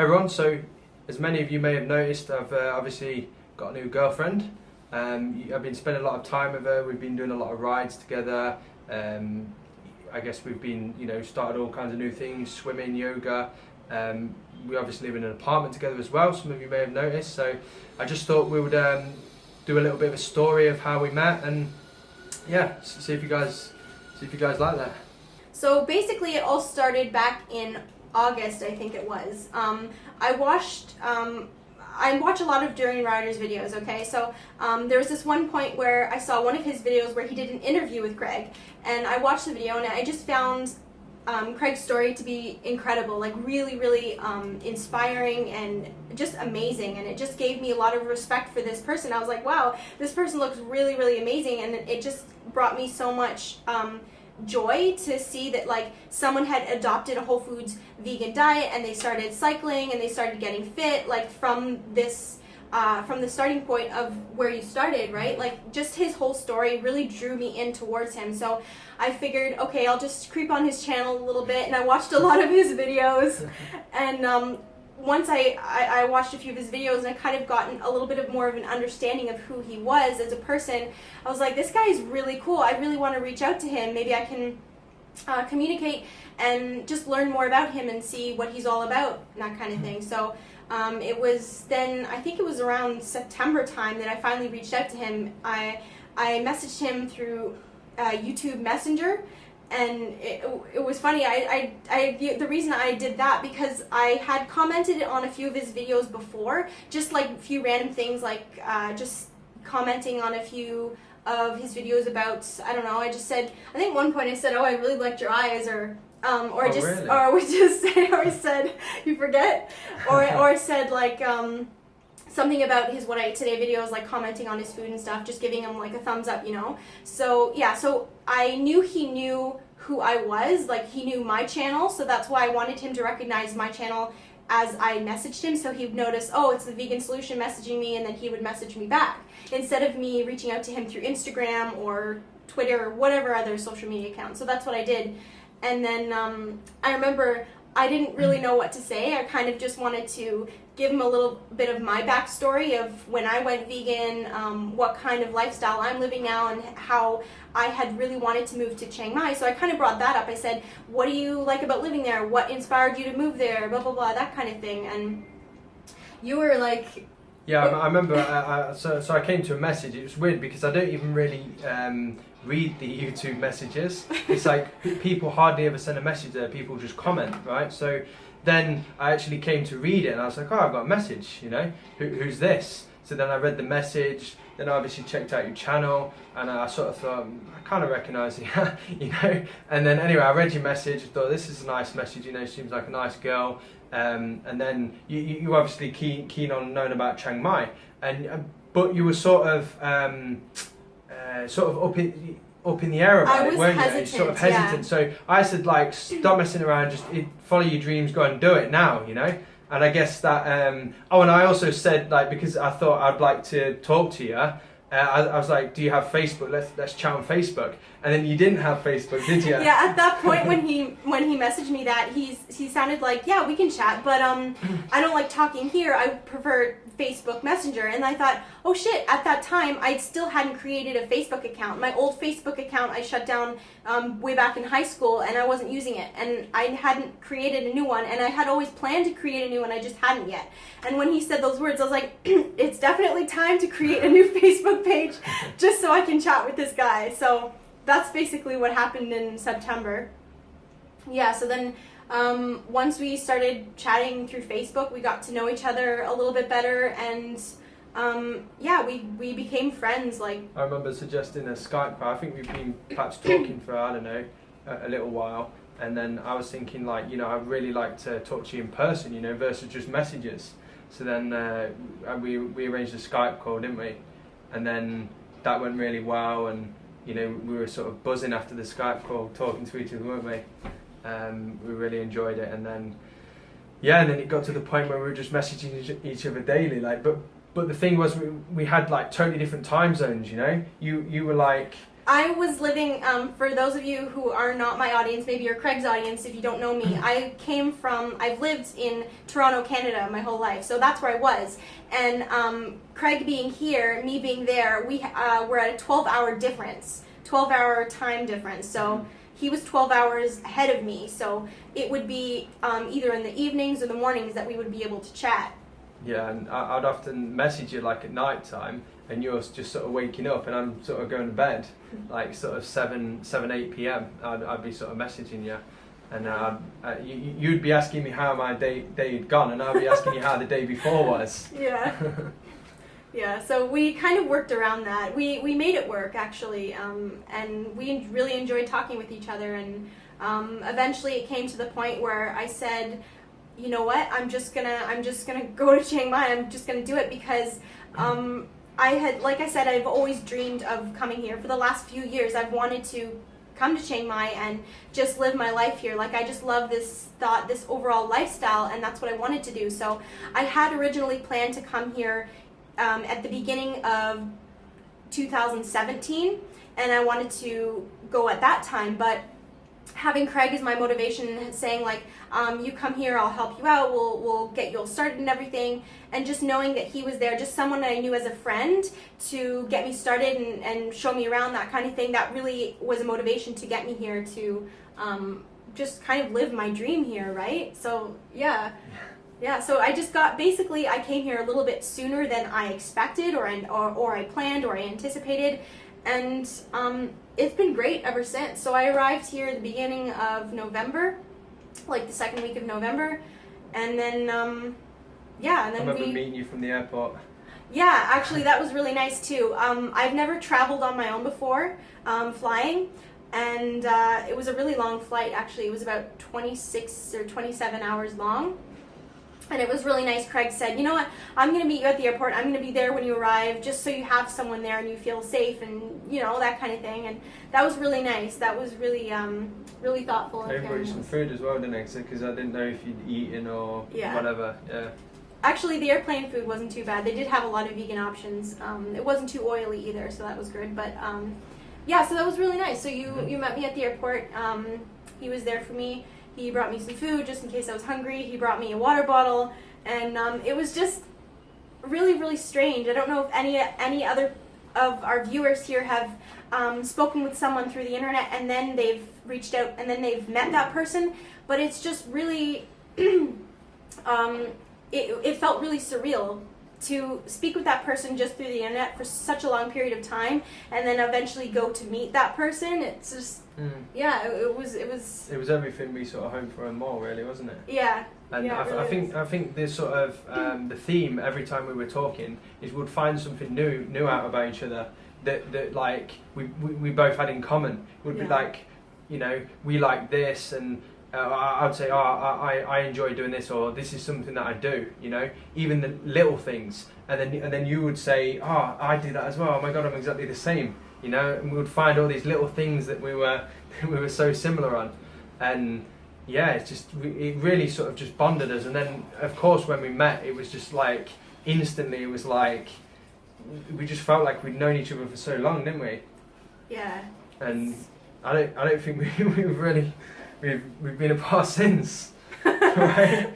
Everyone, so as many of you may have noticed, I've obviously got a new girlfriend. I've been spending a lot of time with her. We've been doing a lot of rides together. I guess we've been, started all kinds of new things, swimming, yoga. We obviously live in an apartment together as well, some of you may have noticed. So I just thought we would do a little bit of a story of how we met, and yeah, see if you guys like that. So basically it all started back in August, I think it was. I watch a lot of Durianrider's videos, okay? So there was this one point where I saw one of his videos where he did an interview with Craig, and I watched the video and I just found Craig's story to be incredible, like really, really inspiring and just amazing, and it just gave me a lot of respect for this person. I was like, wow, this person looks really, really amazing, and it just brought me so much joy to see that like someone had adopted a whole foods vegan diet and they started cycling and they started getting fit, like from this from the starting point of where you started, right? Like just his whole story really drew me in towards him. So I figured, okay, I'll just creep on his channel a little bit, and I watched a lot of his videos, and once I watched a few of his videos and I kind of gotten a little bit of more of an understanding of who he was as a person, I was like, this guy is really cool. I really want to reach out to him. Maybe I can communicate and just learn more about him and see what he's all about, and that kind of thing. So it was then, I think it was around September time that I finally reached out to him. I messaged him through YouTube Messenger. And it was funny. The reason I did that because I had commented on a few of his videos before, just like a few random things, like just commenting on a few of his videos about, I don't know, I just said, I think one point I said, oh, I really liked your eyes, or said, you forget, or said like something about his What I Ate Today videos, like commenting on his food and stuff, just giving him like a thumbs up, So yeah, so I knew he knew who I was, like he knew my channel, so that's why I wanted him to recognize my channel as I messaged him, so he'd notice, oh, it's the Vegan Solution messaging me, and then he would message me back, instead of me reaching out to him through Instagram or Twitter or whatever other social media account. So that's what I did. And then I remember I didn't really know what to say. I kind of just wanted to give him a little bit of my backstory of when I went vegan, what kind of lifestyle I'm living now, and how I had really wanted to move to Chiang Mai. So I kind of brought that up. I said, what do you like about living there? What inspired you to move there? Blah, blah, blah, that kind of thing. And you were like... Yeah, I remember, so I came to a message. It was weird because I don't even really read the YouTube messages. It's like people hardly ever send a message there, people just comment, right? So then I actually came to read it and I was like, oh, I've got a message, who's this? So then I read the message, then I obviously checked out your channel, and I sort of thought, I kind of recognise you, and then anyway, I read your message, thought this is a nice message, seems like a nice girl, and then you obviously keen on knowing about Chiang Mai, but you were sort of up in the air about it, weren't you? Sort of hesitant. Yeah. So I said, like, stop messing around, just follow your dreams, go and do it now, And I guess that, and I also said, like, because I thought I'd like to talk to you, I was like, do you have Facebook? Let's chat on Facebook. And then you didn't have Facebook, did you? Yeah, at that point when he messaged me that, he sounded like, yeah, we can chat, but I don't like talking here. I prefer Facebook Messenger. And I thought, oh shit, at that time I still hadn't created a Facebook account. My old Facebook account I shut down way back in high school, and I wasn't using it, and I hadn't created a new one, and I had always planned to create a new one, I just hadn't yet. And when he said those words, I was like, it's definitely time to create a new Facebook page just so I can chat with this guy. So that's basically what happened in September. Yeah, so then once we started chatting through Facebook, we got to know each other a little bit better, and yeah, we became friends. Like, I remember suggesting a Skype call. I think we've been perhaps talking for, I don't know, a little while, and then I was thinking, like, I'd really like to talk to you in person, versus just messages. So then we arranged a Skype call, didn't we? And then that went really well, and we were sort of buzzing after the Skype call, talking to each other, weren't we? We really enjoyed it, and then and then it got to the point where we were just messaging each other daily, like, but the thing was, we had like totally different time zones, you were like I was living, for those of you who are not my audience, maybe you're Craig's audience if you don't know me, I've lived in Toronto, Canada my whole life, so that's where I was. And Craig being here, me being there, we're at a 12-hour difference, 12-hour time difference. So he was 12 hours ahead of me, so it would be either in the evenings or the mornings that we would be able to chat. Yeah, and I'd often message you like at night time, and you're just sort of waking up, and I'm sort of going to bed, like sort of 8 p.m. I'd be sort of messaging you, and you'd be asking me how my day had gone, and I'd be asking you how the day before was. Yeah. Yeah, so we kind of worked around that. We made it work, actually, and we really enjoyed talking with each other, and eventually it came to the point where I said, you know what, I'm just gonna go to Chiang Mai. I'm just gonna do it because like I said, I've always dreamed of coming here. For the last few years, I've wanted to come to Chiang Mai and just live my life here. Like, I just love this overall lifestyle, and that's what I wanted to do. So I had originally planned to come here at the beginning of 2017, and I wanted to go at that time, but having Craig as my motivation, saying like, you come here, I'll help you out, we'll get you all started and everything, and just knowing that he was there, just someone that I knew as a friend to get me started and show me around, that kind of thing, that really was a motivation to get me here to just kind of live my dream here, right? So yeah, so I just I came here a little bit sooner than I expected or I planned or I anticipated, and it's been great ever since. So I arrived here at the beginning of November, like the second week of November, and then I remember meeting you from the airport. Yeah, actually that was really nice too. I've never traveled on my own before, flying, and it was a really long flight. Actually, it was about 26 or 27 hours long. And it was really nice. Craig said, you know what, I'm going to meet you at the airport. I'm going to be there when you arrive, just so you have someone there and you feel safe and, that kind of thing. And that was really nice. That was really really thoughtful. They brought you some food as well, didn't they? Because I didn't know if you'd eaten or whatever. Yeah. Actually, the airplane food wasn't too bad. They did have a lot of vegan options. It wasn't too oily either, so that was good. But, so that was really nice. So you met me at the airport. He was there for me. He brought me some food just in case I was hungry. He brought me a water bottle, and it was just really, really strange. I don't know if any other of our viewers here have spoken with someone through the internet and then they've reached out and then they've met that person, but it's just really, it felt really surreal to speak with that person just through the internet for such a long period of time and then eventually go to meet that person. It's just, it was everything we sort of hoped for and more, really, wasn't it? Yeah. And I think this sort of the theme every time we were talking is we'd find something new out about each other that like we both had in common. It would be like, we like this, and I'd say, I enjoy doing this, or this is something that I do, even the little things, and then you would say, I do that as well. Oh my God, I'm exactly the same, and we would find all these little things that we were so similar on, and it's just it really sort of just bonded us. And then of course when we met, it was just like instantly, it was like we just felt like we'd known each other for so long, didn't we? Yeah. And I don't think we've really. We've been apart since, right?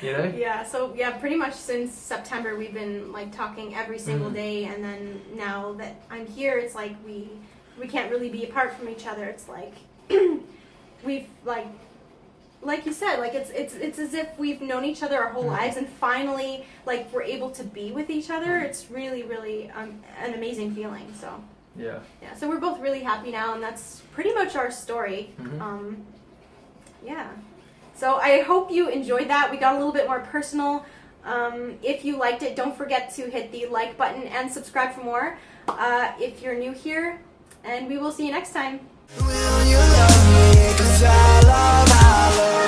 Yeah. So pretty much since September we've been like talking every single day, and then now that I'm here, it's like we can't really be apart from each other. It's like we've like you said, like it's as if we've known each other our whole lives, and finally like we're able to be with each other. It's really, really an amazing feeling. So yeah. So we're both really happy now, and that's pretty much our story. So I hope you enjoyed that. We got a little bit more personal. If you liked it, don't forget to hit the like button and subscribe for more if you're new here, and we will see you next time. Will you love me? 'Cause I love